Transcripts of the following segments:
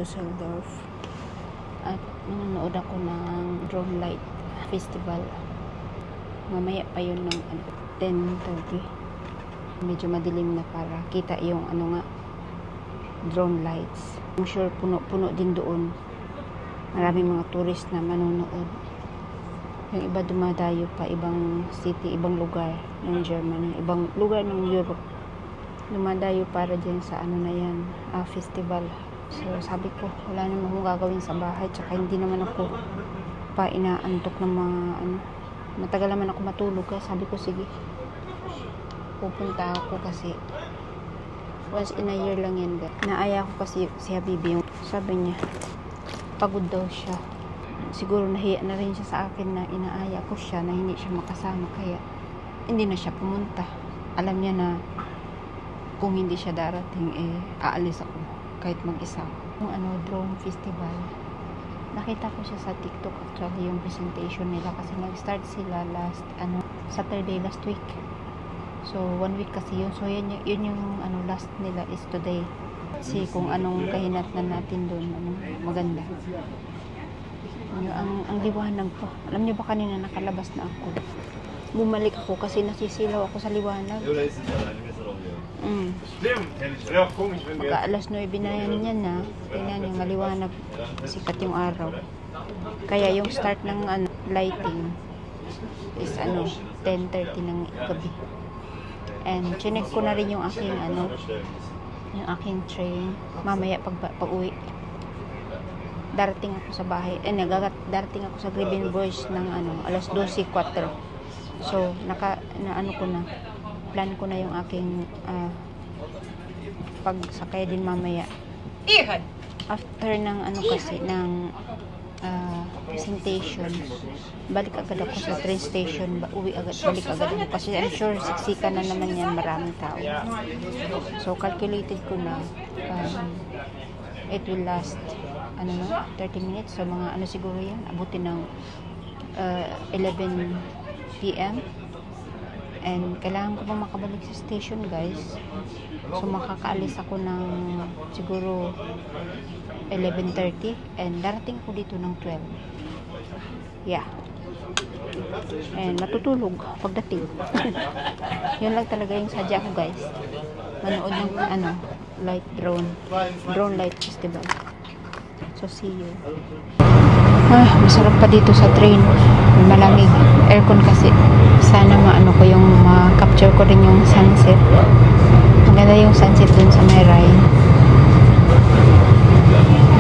Dusseldorf. At nanonood ako ng Drone Light Festival. Mamaya pa yun ng 10:30. Medyo madilim na para kita yung drone lights. I'm sure puno-puno din doon. Maraming mga tourist na manonood. Yung iba dumadayo pa, ibang city, ibang lugar ng Germany, ibang lugar ng Europe. Dumadayo para dyan sa festival. So sabi ko, wala naman akong gagawin sa bahay, tsaka hindi naman ako pa inaantok ng mga matagal naman ako matulog, kaya sabi ko sige, pupunta ako kasi once in a year lang yan. Naaya ko kasi si Habibi, sabi niya pagod daw siya, siguro nahiya na rin siya sa akin na inaaya ko siya na hindi siya makasama, kaya hindi na siya pumunta. Alam niya na kung hindi siya darating aalis ako kahit mag-isa. Yung drone festival, nakita ko siya sa TikTok actually, yung presentation nila, kasi nag-start sila Saturday last week. So 1 week kasi yun. So yun yung last nila is today. Kasi kung anong kahinatnan natin doon, maganda. Ang liwanag pa. Alam niyo ba, kanina nakalabas na ako. Bumalik ako kasi nasisilaw ako sa liwanag. Pagka alas 9 na yan na, tingnan yung maliwanag, sikat yung araw. Kaya yung start ng lighting is 10:30 ng gabi. And chinek ko na rin yung aking train. Mamaya pag-uwi, darating ako sa bahay. Darating ako sa Grevenbroich ng alas 12:04. So plan ko na yung aking pagsakay din mamaya. After ng presentation, balik agad ako sa train station, balik agad ako kasi I'm sure siksikan na naman yan, maraming tao. So calculated ko na it will last 30 minutes. So mga siguro yan, abutin ng 11 PM. And kailangan ko pa makabalik sa station, guys. So makakaalis ako ng siguro 11:30 and darating ako dito ng 12. Yeah. And matutulog pagdating. Yun lang talaga yung sadya ko, guys. Manood ng drone light festival. So see you. Masarap pa dito sa train. Malamig. Aircon kasi. Sana ko yung ma-capture ko rin yung sunset. Maganda yung sunset dun sa may Rhine.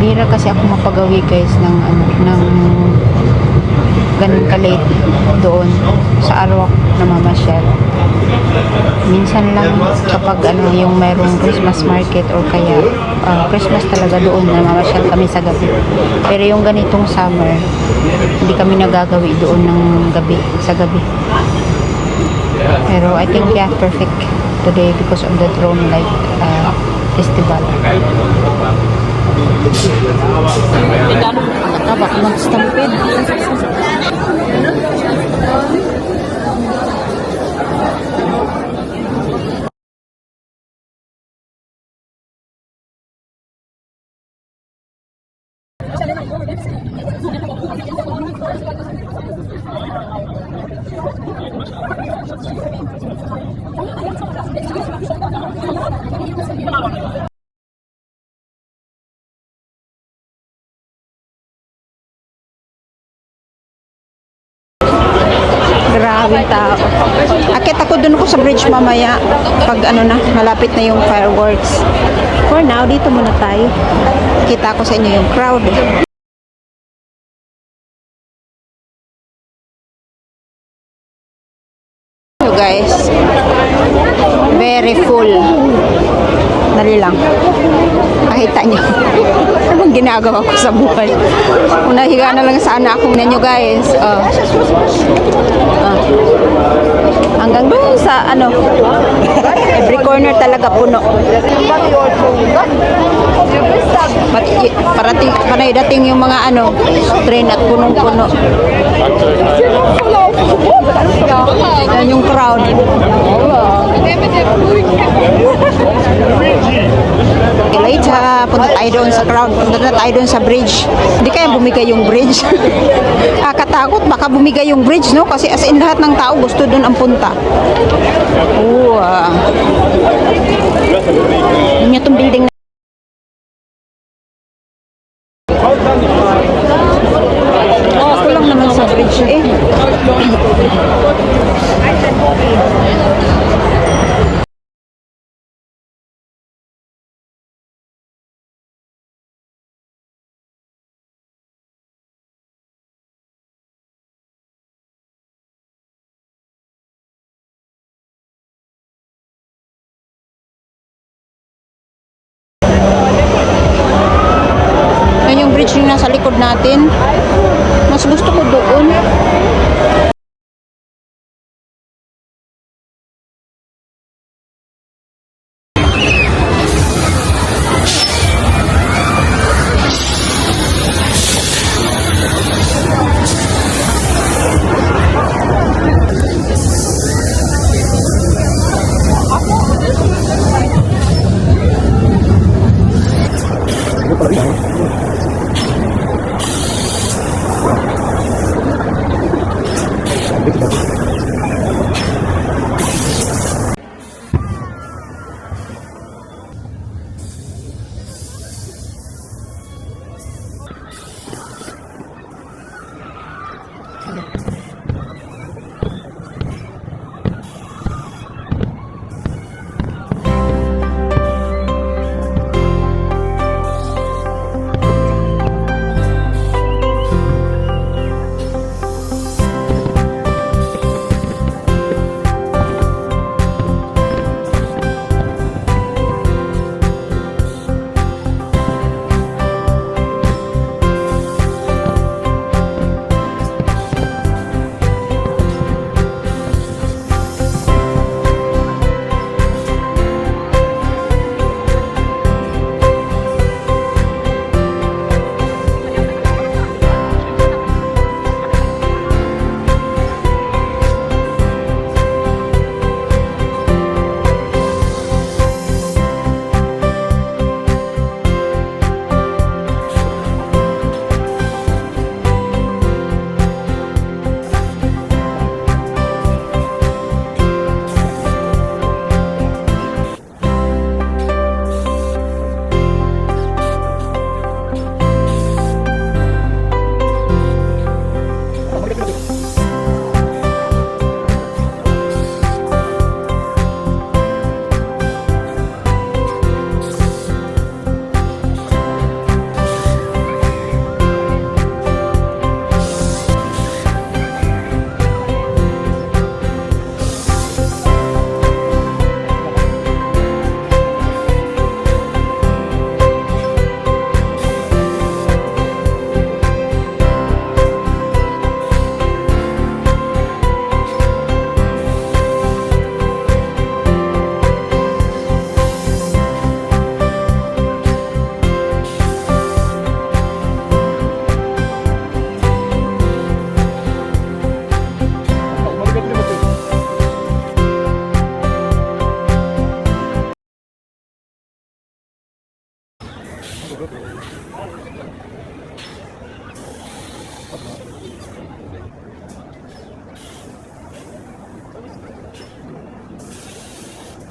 Bira kasi ako mapagawi, guys, ng ganun ka-late doon sa araw ako namamasyal. Minsan lang kapag yung mayroong Christmas market or kaya Christmas talaga, doon namamasyal kami sa gabi. Pero yung ganitong summer, hindi kami nagagawi doon ng sa gabi. Pero I think perfect today because of the drone light festival. Baka mag-stampede. Grabing tao. Akit ako dun sa bridge mamaya pag malapit na yung fireworks. For now, dito muna tayo. Kita ko sa inyo yung crowd. So guys, very full. Dali lang. Pakita nyo. Anong ginagawa ko sa buhay? Kung nahiga na lang sana ako ninyo, guys. Hanggang doon sa every corner talaga puno. Panay dating yung mga train at punong-puno. Yan yung crowd. Okay, later. punta tayo doon sa crowd. Punta na tayo doon sa bridge. Hindi kaya bumigay yung bridge. Kakatakot, baka bumigay yung bridge, no? Kasi as in lahat ng tao gusto doon ang punta. Oo, yun yung building na. Oh, ako lang naman sa bridge eh. Yan yung bridge yung nasa likod natin. Mas gusto ko doon.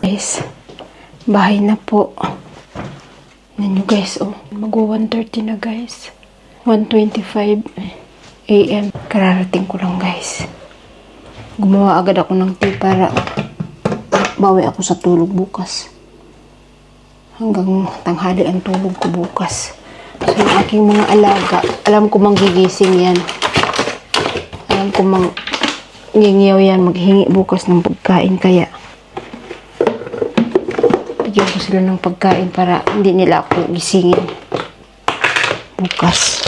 Guys, bahay na po. Yan nyo guys, oh. Mag-1:30 na guys. 1:25 AM. Kararating ko lang guys. Gumawa agad ako ng tea para bawi ako sa tulog bukas. Hanggang tanghali ang tulog ko bukas. So yung aking mga alaga, alam ko manggigising yan. Alam ko ngingiyaw yan, maghingi bukas ng pagkain, kaya bigyan ko sila ng pagkain para hindi nila ako gisingin bukas.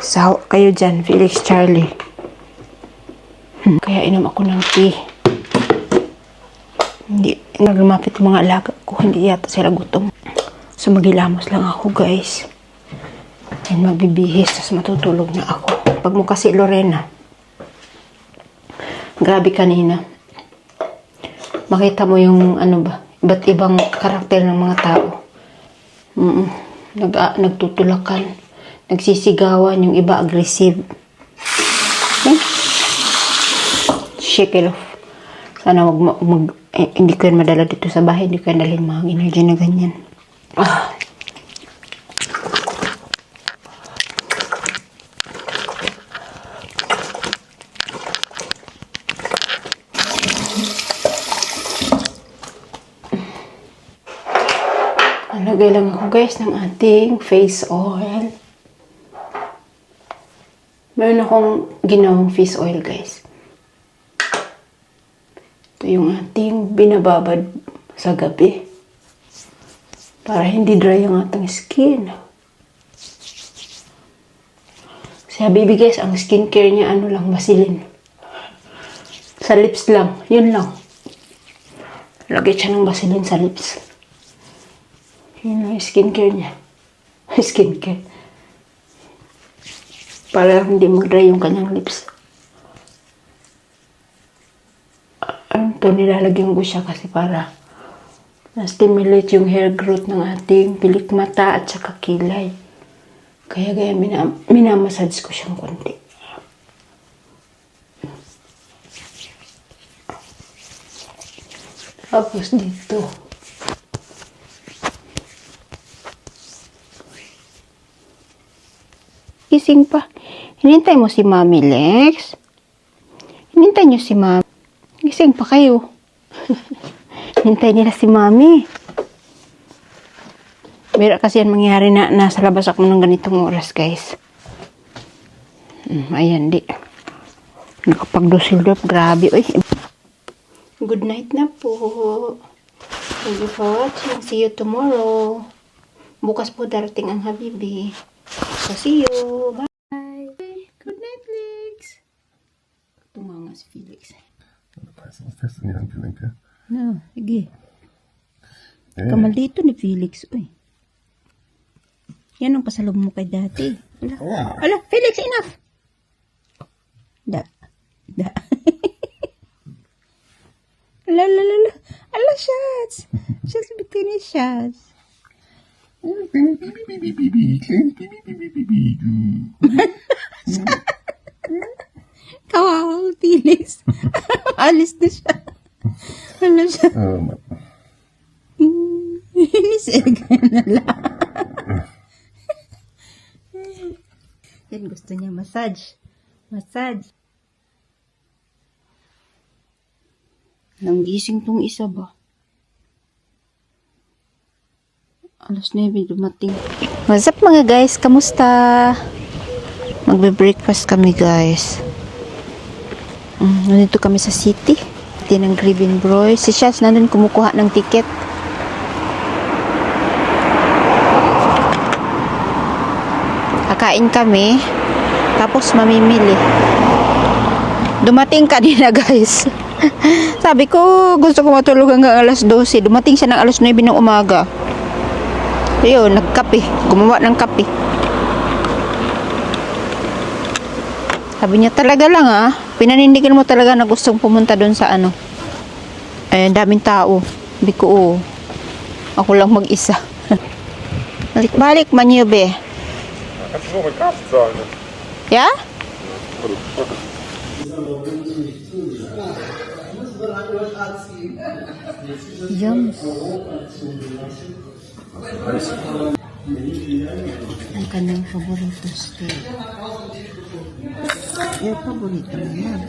So, kayo dyan, Felix Charlie. Kaya inom ako ng tea. Hindi, naglumapit yung mga alaga ko, hindi yata sila gutom. So, maghilamos lang ako, guys. And magbibihis, tapos matutulog na ako. Pag mo kasi, Lorena, grabe kanina. Makita mo yung, ano ba, Ba't ibang karakter ng mga tao. Nagtutulakan. Nagsisigawan. Yung iba aggressive. Okay? Shake it off. Sana hindi ko yan madala dito sa bahay. Hindi ko yan dalhin mga energy na ganyan. Lagay lang ako guys ng ating face oil. Meron akong ginawang face oil guys. Ito yung ating binababad sa gabi. Para hindi dry ang ating skin. Si Habibi guys, ang skincare niya ano lang, Vaseline. Sa lips lang, yun lang. Lagay siya ng Vaseline sa lips. Yun lang yung skincare niya. Skincare. Para hindi mag-dry yung kanyang lips. Ito, nilalagyan ko siya kasi para na-stimulate yung hair growth ng ating pilik mata at saka kilay. Kaya minamassage ko siyang konti. Tapos dito. Gising pa. Hinintay mo si Mami Lex? Hinintay niyo si Mami. Gising pa kayo. Hintay nila si Mami. Bira kasi yan mangyari na nasa labas ako ng ganitong oras, guys. Ayan, di. Nakapag-dusildorp. Grabe. Uy. Good night na po. Thank you for watching. See you tomorrow. Bukas po darating ang Habibi. So, see you. Bye. Good night, Lex. Tumanga si Felix. Was testen die Handgelenke? No, sige. Kamal dito ni Felix. Uy. Yan ang pasalog mo kay dati. Ala, ala Felix, enough. Da. Ala, ala, shots. Shots between his shots. Kawawa, Felix. Alis na siya. Ano siya? Nisirga na lang. Yan, gusto niya massage. Massage. Nang gising tong isa ba? Alas 9 dumating. What's up mga guys? Kamusta? Magbe-breakfast kami guys. Nandito kami sa city. City ng Grevenbroich. Si Shaz nandun kumukuha ng ticket. Kakain kami. Tapos mamimili. Dumating kanina guys. Sabi ko gusto ko matulog hanggang alas 12. Dumating siya ng alas 9 ng umaga. Ayun, nagkape. Gumawa ng kape. Sabi niya talaga lang pinanindigan mo talaga na gustong pumunta doon sa ano. Daming tao. Sabi ko, oo. Ako lang mag-isa. Balik-balik man yun, be. Kannst du noch mit Kraft sagen? Yeah? Yums. Ang kanyang paborito steak. Yung paborito naman.